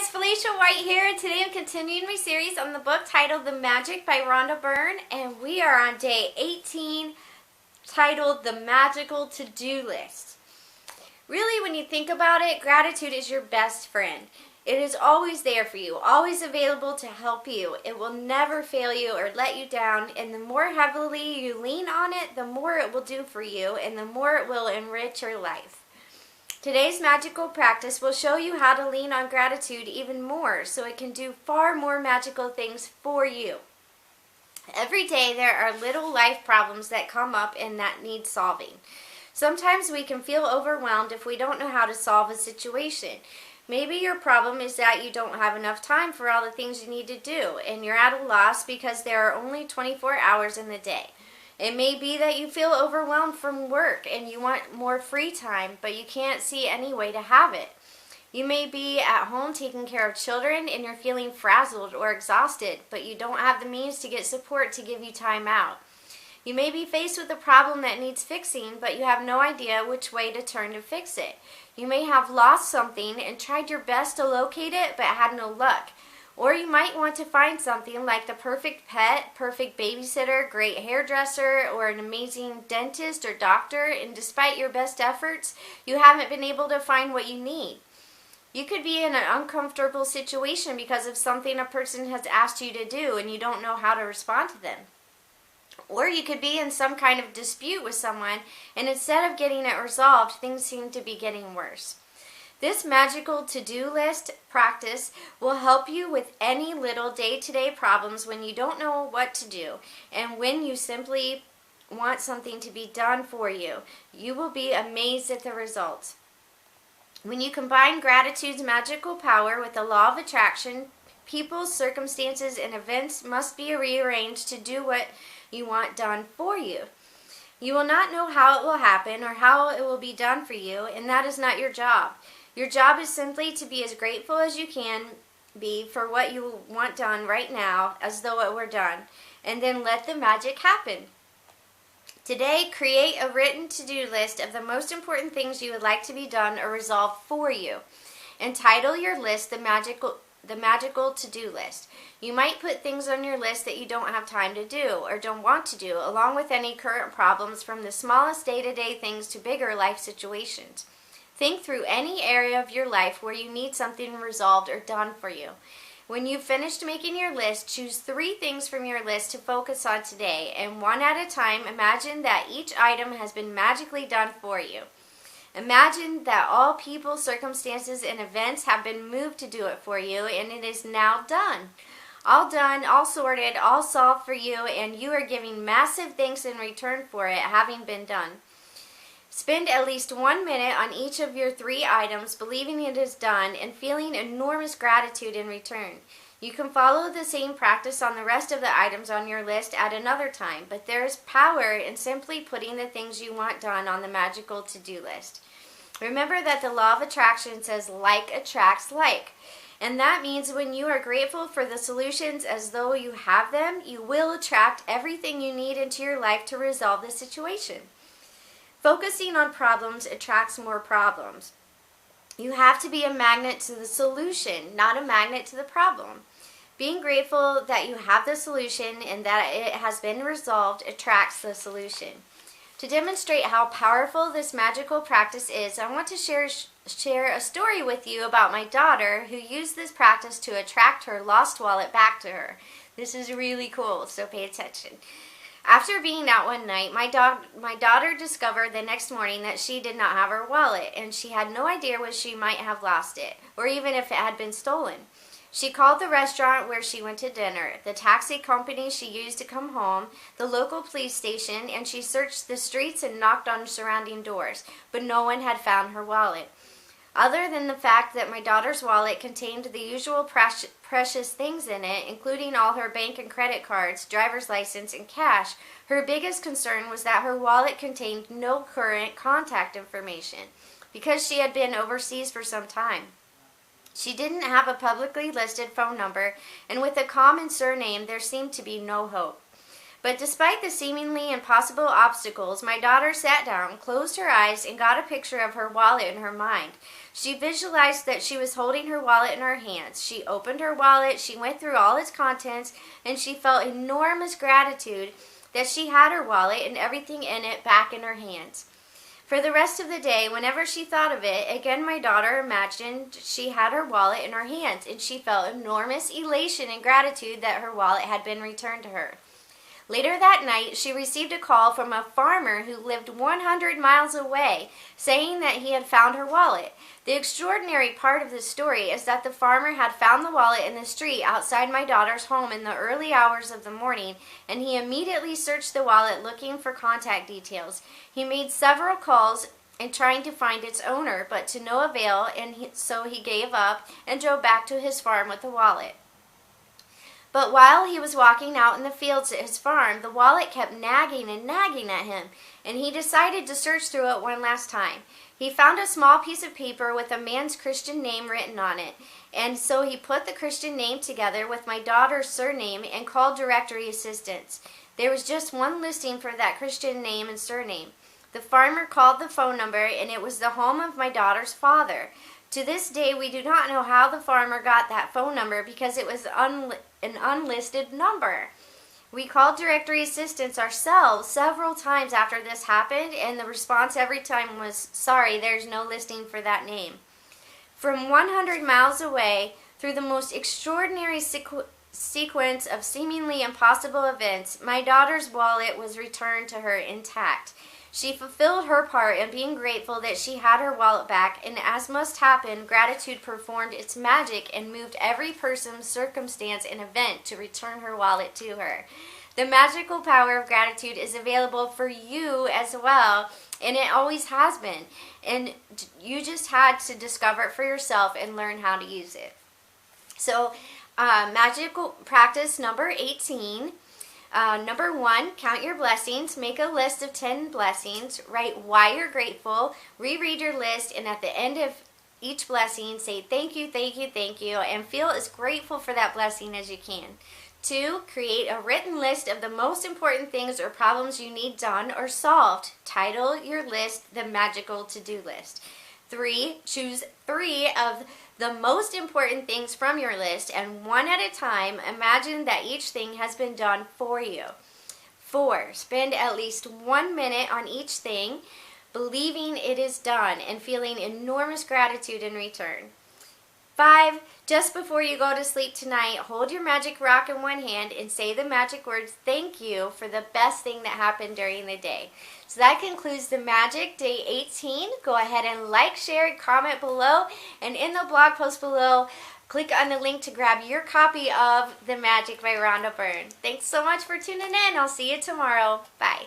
guys, Felicia White here, and today I'm continuing my series on the book titled The Magic by Rhonda Byrne, and we are on day 18, titled The Magical To-Do List. Really, when you think about it, gratitude is your best friend. It is always there for you, always available to help you. It will never fail you or let you down, and the more heavily you lean on it, the more it will do for you, and the more it will enrich your life. Today's magical practice will show you how to lean on gratitude even more so it can do far more magical things for you. Every day there are little life problems that come up and that need solving. Sometimes we can feel overwhelmed if we don't know how to solve a situation. Maybe your problem is that you don't have enough time for all the things you need to do and you're at a loss because there are only 24 hours in the day. It may be that you feel overwhelmed from work and you want more free time, but you can't see any way to have it. You may be at home taking care of children and you're feeling frazzled or exhausted, but you don't have the means to get support to give you time out. You may be faced with a problem that needs fixing, but you have no idea which way to turn to fix it. You may have lost something and tried your best to locate it, but had no luck. Or you might want to find something like the perfect pet, perfect babysitter, great hairdresser, or an amazing dentist or doctor, and despite your best efforts, you haven't been able to find what you need. You could be in an uncomfortable situation because of something a person has asked you to do and you don't know how to respond to them. Or you could be in some kind of dispute with someone, and instead of getting it resolved, things seem to be getting worse. This magical to-do list practice will help you with any little day-to-day problems when you don't know what to do and when you simply want something to be done for you. You will be amazed at the results. When you combine gratitude's magical power with the law of attraction, people's circumstances and events must be rearranged to do what you want done for you. You will not know how it will happen or how it will be done for you, and that is not your job. Your job is simply to be as grateful as you can be for what you want done right now as though it were done, and then let the magic happen. Today, create a written to-do list of the most important things you would like to be done or resolved for you. Entitle your list the magical to-do list. You might put things on your list that you don't have time to do or don't want to do, along with any current problems from the smallest day-to-day things to bigger life situations. Think through any area of your life where you need something resolved or done for you. When you've finished making your list, choose 3 things from your list to focus on today, and one at a time, imagine that each item has been magically done for you. Imagine that all people, circumstances, and events have been moved to do it for you, and it is now done. All done, all sorted, all solved for you, and you are giving massive thanks in return for it having been done. Spend at least 1 minute on each of your 3 items, believing it is done and feeling enormous gratitude in return. You can follow the same practice on the rest of the items on your list at another time, but there is power in simply putting the things you want done on the magical to-do list. Remember that the law of attraction says like attracts like, and that means when you are grateful for the solutions as though you have them, you will attract everything you need into your life to resolve the situation. Focusing on problems attracts more problems. You have to be a magnet to the solution, not a magnet to the problem. Being grateful that you have the solution and that it has been resolved attracts the solution. To demonstrate how powerful this magical practice is, I want to share a story with you about my daughter who used this practice to attract her lost wallet back to her. This is really cool, so pay attention. After being out one night, my daughter discovered the next morning that she did not have her wallet, and she had no idea where she might have lost it, or even if it had been stolen. She called the restaurant where she went to dinner, the taxi company she used to come home, the local police station, and she searched the streets and knocked on surrounding doors, but no one had found her wallet. Other than the fact that my daughter's wallet contained the usual precious things in it, including all her bank and credit cards, driver's license, and cash, her biggest concern was that her wallet contained no current contact information, because she had been overseas for some time. She didn't have a publicly listed phone number, and with a common surname, there seemed to be no hope. But despite the seemingly impossible obstacles, my daughter sat down, closed her eyes, and got a picture of her wallet in her mind. She visualized that she was holding her wallet in her hands. She opened her wallet, she went through all its contents, and she felt enormous gratitude that she had her wallet and everything in it back in her hands. For the rest of the day, whenever she thought of it, again my daughter imagined she had her wallet in her hands, and she felt enormous elation and gratitude that her wallet had been returned to her. Later that night, she received a call from a farmer who lived 100 miles away, saying that he had found her wallet. The extraordinary part of the story is that the farmer had found the wallet in the street outside my daughter's home in the early hours of the morning, and he immediately searched the wallet looking for contact details. He made several calls in trying to find its owner, but to no avail, and so he gave up and drove back to his farm with the wallet. But while he was walking out in the fields at his farm, the wallet kept nagging and nagging at him, and he decided to search through it one last time. He found a small piece of paper with a man's Christian name written on it, and so he put the Christian name together with my daughter's surname and called directory assistance. There was just one listing for that Christian name and surname. The farmer called the phone number, and it was the home of my daughter's father. To this day, we do not know how the farmer got that phone number because it was an unlisted number. We called directory assistance ourselves several times after this happened, and the response every time was, "Sorry, there's no listing for that name." From 100 miles away, through the most extraordinary sequence of seemingly impossible events, my daughter's wallet was returned to her intact. She fulfilled her part in being grateful that she had her wallet back, and as must happen, gratitude performed its magic and moved every person, circumstance, and event to return her wallet to her. The magical power of gratitude is available for you as well, and it always has been. And you just had to discover it for yourself and learn how to use it. So, magical practice number 18. Number 1, count your blessings. Make a list of 10 blessings. Write why you're grateful. Reread your list, and at the end of each blessing, say thank you, thank you, thank you, and feel as grateful for that blessing as you can. 2, create a written list of the most important things or problems you need done or solved. Title your list the Magical To-Do List. 3, choose 3 of the most important things from your list, and one at a time, imagine that each thing has been done for you. 4, spend at least 1 minute on each thing, believing it is done and feeling enormous gratitude in return. 5, just before you go to sleep tonight, hold your magic rock in one hand and say the magic words, "Thank you," for the best thing that happened during the day. So that concludes the Magic Day 18. Go ahead and like, share, and comment below. And in the blog post below, click on the link to grab your copy of The Magic by Rhonda Byrne. Thanks so much for tuning in. I'll see you tomorrow. Bye.